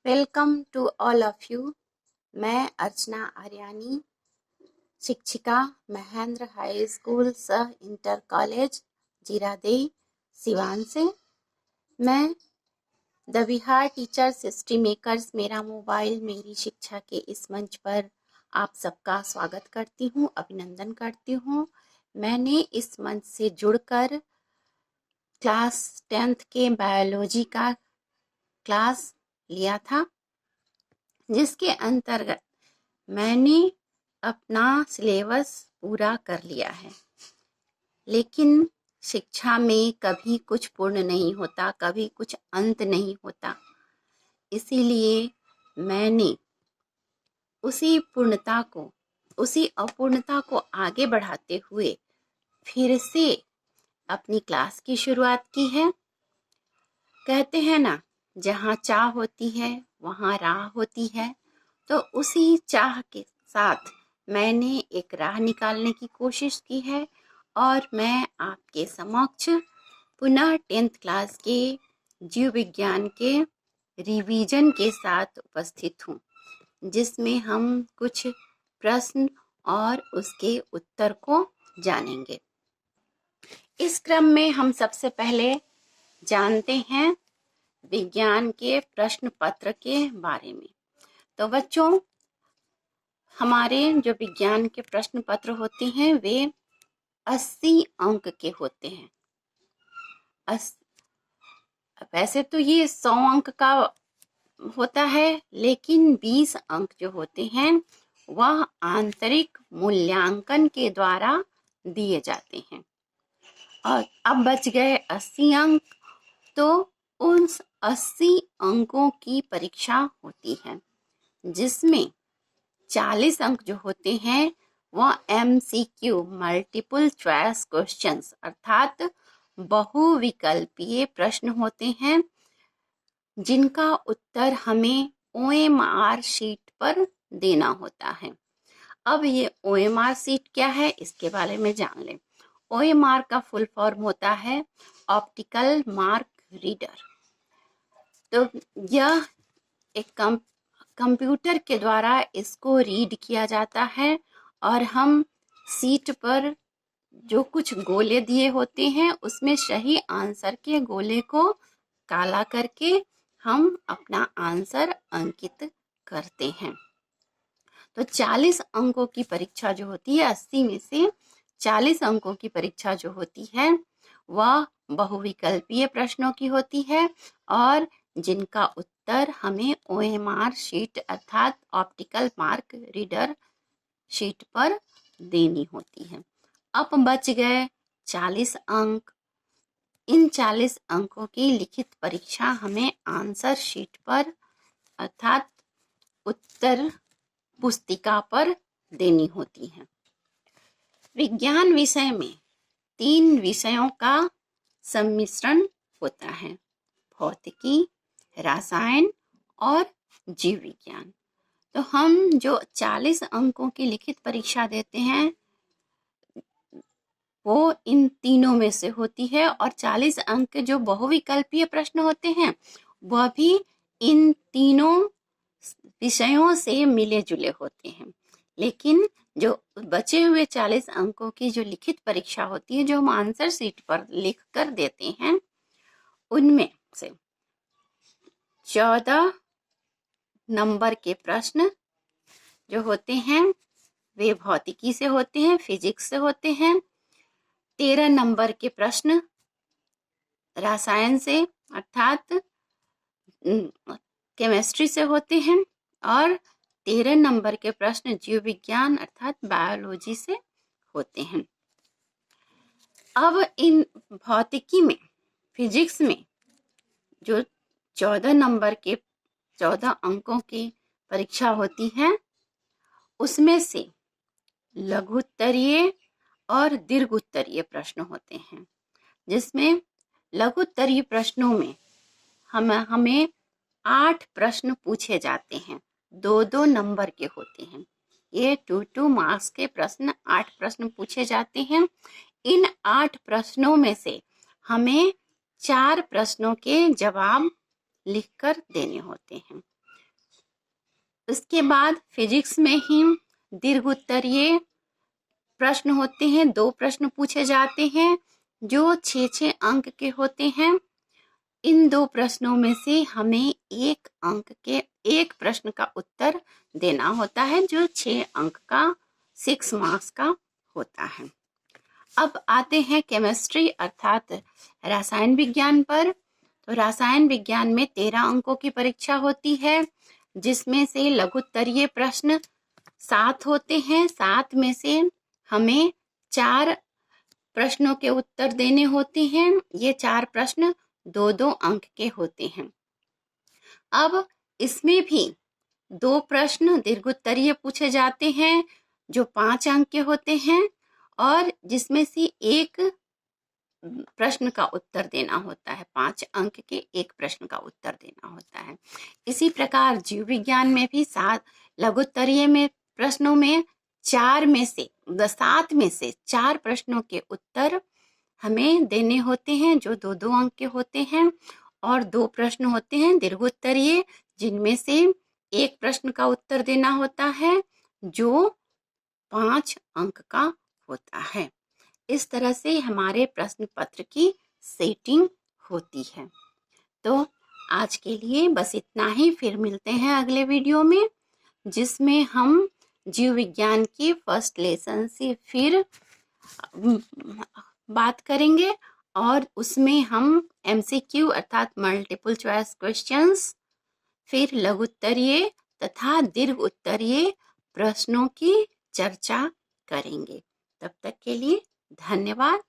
Welcome to all of you. मैं अर्चना आर्यानी, शिक्षिका, Mahendra high school सह इंटर कॉलेज जीरादेई सिवान से। मैं the Bihar teachers history makers मेरा मोबाइल मेरी शिक्षा के इस मंच पर आप सबका स्वागत करती हूँ, अभिनंदन करती हूँ। मैंने इस मंच से जुड़कर क्लास 10th के बायोलॉजी का क्लास लिया था, जिसके अंतर्गत मैंने अपना सिलेबस पूरा कर लिया है। लेकिन शिक्षा में कभी कुछ पूर्ण नहीं होता, कभी कुछ अंत नहीं होता। इसीलिए मैंने उसी अपूर्णता को आगे बढ़ाते हुए फिर से अपनी क्लास की शुरुआत की है। कहते हैं ना, जहाँ चाह होती है वहाँ राह होती है। तो उसी चाह के साथ मैंने एक राह निकालने की कोशिश की है और मैं आपके समक्ष पुनः 10th क्लास के जीव विज्ञान के रिवीजन के साथ उपस्थित हूँ, जिसमें हम कुछ प्रश्न और उसके उत्तर को जानेंगे। इस क्रम में हम सबसे पहले जानते हैं विज्ञान के प्रश्न पत्र के बारे में। तो बच्चों, हमारे जो विज्ञान के प्रश्न पत्र होते हैं वे 80 अंक के होते हैं। वैसे तो ये 100 अंक का होता है, लेकिन 20 अंक जो होते हैं वह आंतरिक मूल्यांकन के द्वारा दिए जाते हैं। और अब बच गए 80 अंक। तो उन 80 अंकों की परीक्षा होती है, जिसमें 40 अंक जो होते हैं वह MCQ मल्टीपल चॉइस क्वेश्चंस अर्थात बहुविकल्पीय प्रश्न होते हैं, जिनका उत्तर हमें OMR शीट पर देना होता है। अब ये OMR शीट क्या है, इसके बारे में जान लें। OMR का फुल फॉर्म होता है ऑप्टिकल मार्क रीडर। तो यह एक कंप्यूटर के द्वारा इसको रीड किया जाता है और हम सीट पर जो कुछ गोले दिए होते हैं उसमें सही आंसर के गोले को काला करके हम अपना आंसर अंकित करते हैं। तो 40 अंकों की परीक्षा जो होती है, 80 में से 40 अंकों की परीक्षा जो होती है वह बहुविकल्पीय प्रश्नों की होती है और जिनका उत्तर हमें OMR शीट अर्थात ऑप्टिकल मार्क रीडर शीट पर देनी होती है। अब बच गए 40 अंक। इन 40 अंकों की लिखित परीक्षा हमें आंसर शीट पर अर्थात उत्तर पुस्तिका पर देनी होती है। विज्ञान विषय में 3 विषयों का सम्मिश्रण होता है: भौतिकी, रसायन और जीव विज्ञान। तो हम जो 40 अंकों की लिखित परीक्षा देते हैं वो इन तीनों में से होती है और 40 अंक के जो बहुविकल्पीय प्रश्न होते हैं वह भी इन तीनों विषयों से मिले जुले होते हैं। लेकिन जो बचे हुए 40 अंकों की जो लिखित परीक्षा होती है, जो हम आंसर शीट पर लिख कर देते हैं, उनमें से 14 नंबर के प्रश्न जो होते हैं वे भौतिकी से होते हैं, फिजिक्स से होते हैं। 13 नंबर के प्रश्न रसायन से अर्थात केमिस्ट्री से होते हैं और 13 नंबर के प्रश्न जीव विज्ञान अर्थात बायोलॉजी से होते हैं। अब इन भौतिकी में, फिजिक्स में जो 14 नंबर के 14 अंकों की परीक्षा होती है, उसमें से लघुत्तरीय और दीर्घोत्तरीय प्रश्न होते हैं, जिसमें लघुत्तरीय प्रश्नों में हमें 8 प्रश्न पूछे जाते हैं, 2-2 नंबर के होते हैं। ये 2-2 मार्क्स के प्रश्न 8 प्रश्न पूछे जाते हैं। इन 8 प्रश्नों में से हमें 4 प्रश्नों के जवाब लिखकर देने होते हैं। उसके बाद फिजिक्स में ही दीर्घ उत्तरीय प्रश्न होते हैं, 2 प्रश्न पूछे जाते हैं जो 6-6 अंक के होते हैं। इन 2 प्रश्नों में से हमें 1 अंक के 1 प्रश्न का उत्तर देना होता है जो 6 अंक का 6 मार्क्स का होता है। अब आते हैं केमिस्ट्री अर्थात रसायन विज्ञान पर। तो रसायन विज्ञान में 13 अंकों की परीक्षा होती है जिसमें से लघुत्तरीय प्रश्न 7 होते हैं। 7 में से हमें 4 प्रश्नों के उत्तर देने होते हैं। ये 4 प्रश्न 2-2 अंक के होते हैं। अब इसमें भी 2 प्रश्न दीर्घोत्तरीय पूछे जाते हैं जो 5 अंक के होते हैं और जिसमें से 1 प्रश्न का उत्तर देना होता है। 5 अंक के 1 प्रश्न का उत्तर देना होता है। इसी प्रकार जीव विज्ञान में भी 7 लघुत्तरीय में प्रश्नों में 7 में से 4 प्रश्नों के उत्तर हमें देने होते हैं जो 2-2 अंक के होते हैं और 2 प्रश्न होते हैं दीर्घोत्तरीय जिनमें से 1 प्रश्न का उत्तर देना होता है जो 5 अंक का होता है। इस तरह से हमारे प्रश्न पत्र की सेटिंग होती है। तो आज के लिए बस इतना ही। फिर मिलते हैं अगले वीडियो में जिसमें हम जीव विज्ञान की फर्स्ट लेसन से फिर बात करेंगे और उसमें हम MCQ अर्थात मल्टीपल चॉइस क्वेश्चंस, फिर लघुत्तरीय तथा दीर्घ उत्तरीय प्रश्नों की चर्चा करेंगे। तब तक के लिए धन्यवाद।